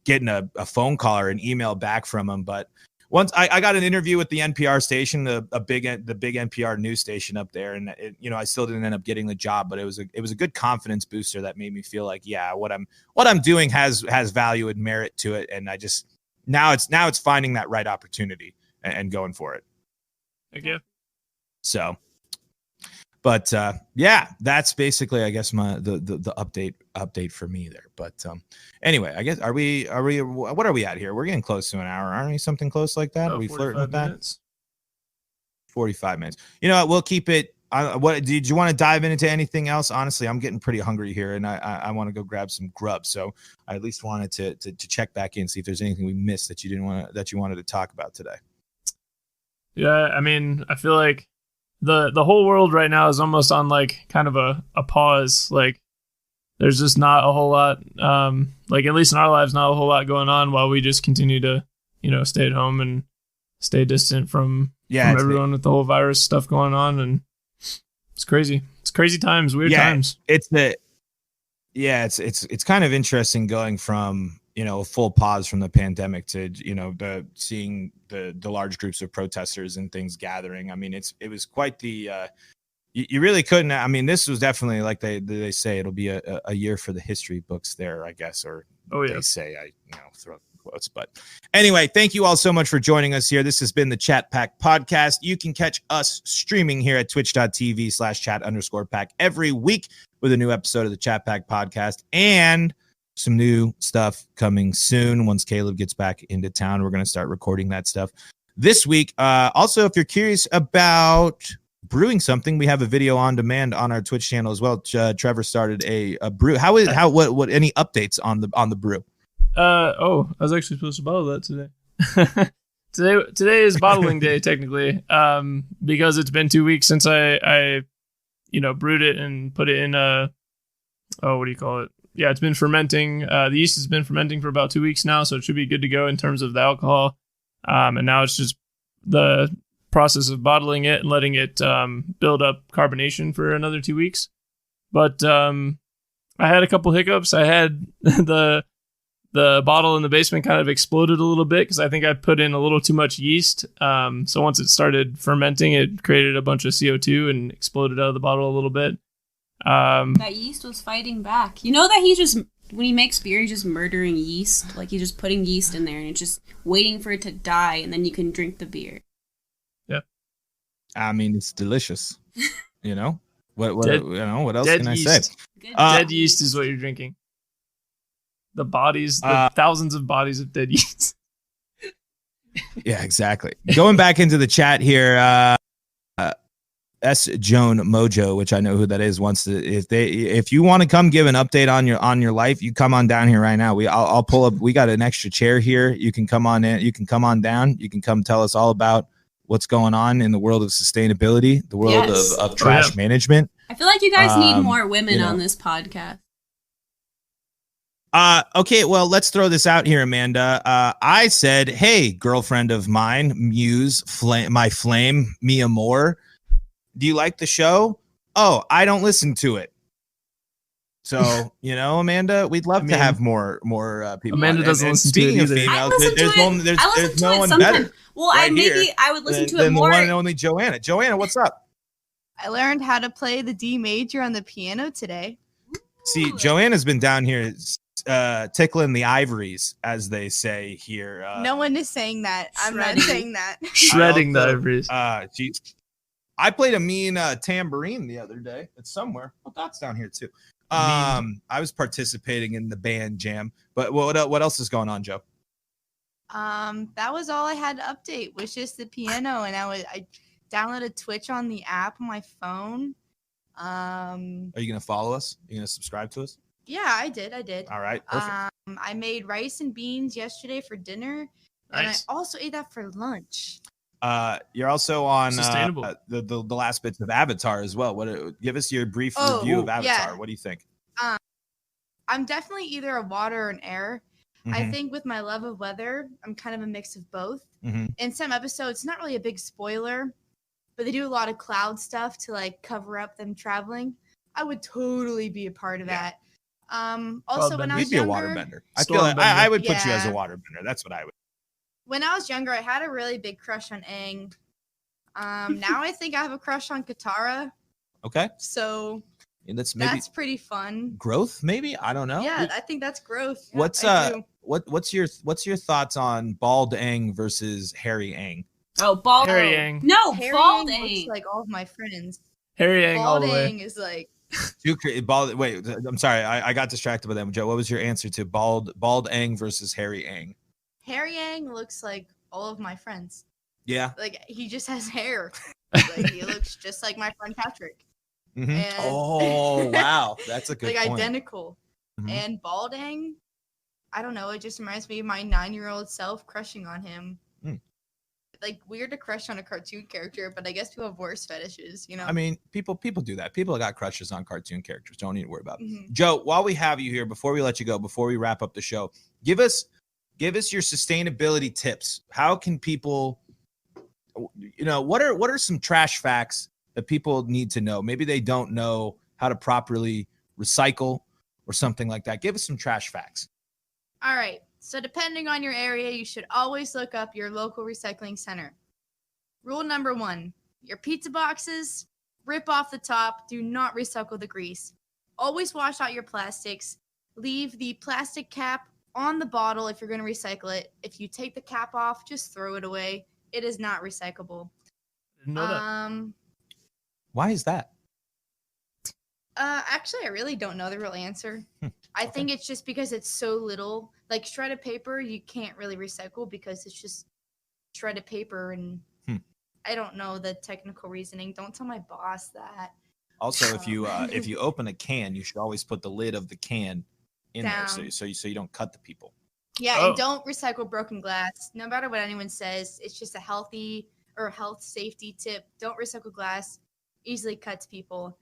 getting a phone call or an email back from them. But once I got an interview with the NPR station, the big NPR news station up there. And I still didn't end up getting the job, but it was a good confidence booster that made me feel like, yeah, what I'm doing has value and merit to it. And I just, now it's finding that right opportunity and going for it.
Okay.
So, but yeah, that's basically, I guess, the update for me there. But anyway, I guess are we what are we at here? We're getting close to an hour, aren't we? Something close like that? Are we flirting with that? 45 minutes. You know what? We'll keep it. What did you want to dive into anything else? Honestly, I'm getting pretty hungry here, and I want to go grab some grub. So I at least wanted to check back in, see if there's anything we missed that you wanted to talk about today.
Yeah, I mean, I feel like the whole world right now is almost on like kind of a pause. Like there's just not a whole lot, like at least in our lives, not a whole lot going on while we just continue to, stay at home and stay distant from everyone with the whole virus stuff going on. And it's crazy. It's crazy times, weird times.
It's kind of interesting going from, a full pause from the pandemic to, seeing the large groups of protesters and things gathering. I mean, it was quite the, you really couldn't, I mean, this was definitely like they say it'll be a year for the history books there, I guess, or they say, throw quotes. But anyway, thank you all so much for joining us here. This has been the Chat Pack podcast. You can catch us streaming here at twitch.tv/chat_pack every week with a new episode of the Chat Pack podcast and some new stuff coming soon. Once Caleb gets back into town, we're going to start recording that stuff this week. Also, if you're curious about brewing something, we have a video on demand on our Twitch channel as well. Trevor started a brew. What any updates on the brew?
I was actually supposed to bottle that today. Today is bottling day technically, because it's been 2 weeks since I brewed it and put it in what do you call it? Yeah, it's been fermenting. The yeast has been fermenting for about 2 weeks now, so it should be good to go in terms of the alcohol. And now it's just the process of bottling it and letting it build up carbonation for another 2 weeks. But I had a couple hiccups. I had the bottle in the basement kind of exploded a little bit because I think I put in a little too much yeast. So once it started fermenting, it created a bunch of CO2 and exploded out of the bottle a little bit.
That yeast was fighting back. You know that when he makes beer, he's just murdering yeast. Like he's just putting yeast in there and it's just waiting for it to die, and then you can drink the beer.
Yeah.
I mean, it's delicious. What else can I say?
Dead yeast is what you're drinking. The thousands of bodies of dead yeast.
Yeah, exactly. Going back into the chat here, S Joan Mojo, which I know who that is, wants to if you want to come give an update on your life, you come on down here right now. I'll pull up. We got an extra chair here. You can come on in. You can come on down. You can come tell us all about what's going on in the world of sustainability, the world of trash management.
I feel like you guys need more women on this podcast.
Okay, well, let's throw this out here, Amanda. I said, hey, girlfriend of mine, Muse, my flame, Mia Moore, do you like the show? Oh, I don't listen to it. So, Amanda, we'd love to have more people.
Amanda doesn't listen to it either.
Females, there's no one better.
Well, I would listen to it more.
The one and only Joanna. Joanna, what's up?
I learned how to play the D major on the piano today.
See, Joanna's been down here tickling the ivories, as they say here.
No one is saying that. I'm not saying that.
Shredding the ivories.
I played a mean tambourine the other day. It's somewhere. Well, that's down here too. I was participating in the band jam. But what else is going on, Joe?
That was all I had to update. Was just the piano, and I downloaded Twitch on the app on my phone.
Are you gonna follow us? Are you gonna subscribe to us?
Yeah, I did.
All right, perfect.
I made rice and beans yesterday for dinner, and I also ate that for lunch.
You're also on
Sustainable.
the last bits of Avatar as well. Give us your brief review of Avatar.
Yeah.
What do you think?
I'm definitely either a water or an air.
Mm-hmm.
I think with my love of weather, I'm kind of a mix of both.
Mm-hmm.
In some episodes, not really a big spoiler, but they do a lot of cloud stuff to like cover up them traveling. I would totally be a part of that. Also, when I was
You'd be a
younger,
waterbender. I feel like I would put you as a waterbender. That's what I would.
When I was younger, I had a really big crush on Aang. Now I think I have a crush on Katara.
Okay.
So
that's
pretty fun.
Growth, maybe? I don't know.
Yeah, I think that's growth.
What's your thoughts on Bald Aang versus Hairy Aang?
Oh, Bald
Harry Aang.
No,
Harry
Bald
Aang
Aang.
looks like all of my friends.
Harry Aang all
Bald
the way.
Aang is like
Bald. Wait, I'm sorry. I got distracted by them. Joe, what was your answer to Bald Aang versus Hairy Aang?
Harry Aang looks like all of my friends.
Yeah.
Like he just has hair. Like he looks just like my friend Patrick.
Mm-hmm.
And,
oh wow, that's a good
like
point.
identical.
Mm-hmm.
And Bald Aang, I don't know. It just reminds me of my 9-year-old self crushing on him. Like weird to crush on a cartoon character, but I guess people have worse fetishes, you know.
I mean, people do that. People got crushes on cartoon characters. Don't need to worry about it.
Mm-hmm.
Joe, while we have you here, before we let you go, before we wrap up the show, give us your sustainability tips. How can people, what are some trash facts that people need to know? Maybe they don't know how to properly recycle or something like that. Give us some trash facts.
All right. So depending on your area, you should always look up your local recycling center. Rule number 1, your pizza boxes, rip off the top. Do not recycle the grease. Always wash out your plastics. Leave the plastic cap on the bottle if you're going to recycle it. If you take the cap off, just throw it away. It is not recyclable.
Didn't know that.
Why is that?
Actually, I really don't know the real answer. I think it's just because it's so little. Like shredded paper, you can't really recycle because it's just shredded paper, and I don't know the technical reasoning. Don't tell my boss that.
Also, if you open a can, you should always put the lid of the can in
down
there, so you don't cut the people.
Yeah, and don't recycle broken glass. No matter what anyone says, it's just a health safety tip. Don't recycle glass. Easily cuts people.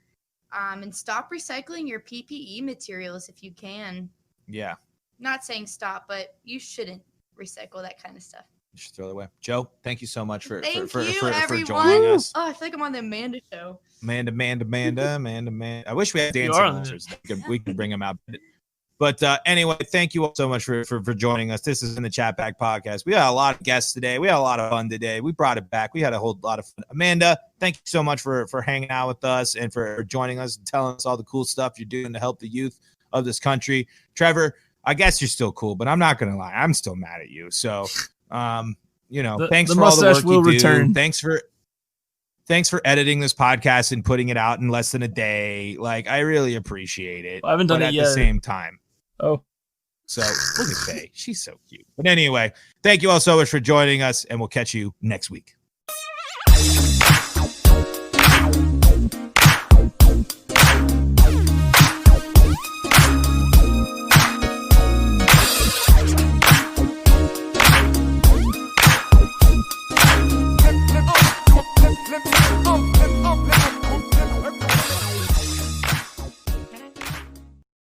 And stop recycling your PPE materials if you can.
Yeah.
Not saying stop, but you shouldn't recycle that kind of stuff.
You should throw it away. Joe, thank you so much for joining us.
Oh, I feel like I'm on the Amanda show.
Amanda. I wish we had dancing monsters. We could bring them out. But anyway, thank you all so much for joining us. This is in the Chat Back Podcast. We had a lot of guests today. We had a lot of fun today. We brought it back. We had a whole lot of fun. Amanda, thank you so much for hanging out with us and for joining us and telling us all the cool stuff you're doing to help the youth of this country. Trevor, I guess you're still cool, but I'm not going to lie. I'm still mad at you. So, thanks for all the work you do. Return. Thanks for editing this podcast and putting it out in less than a day. Like, I really appreciate it.
I haven't done it yet.
At the same time.
Oh.
So look at Faye. She's so cute. But anyway, thank you all so much for joining us, and we'll catch you next week.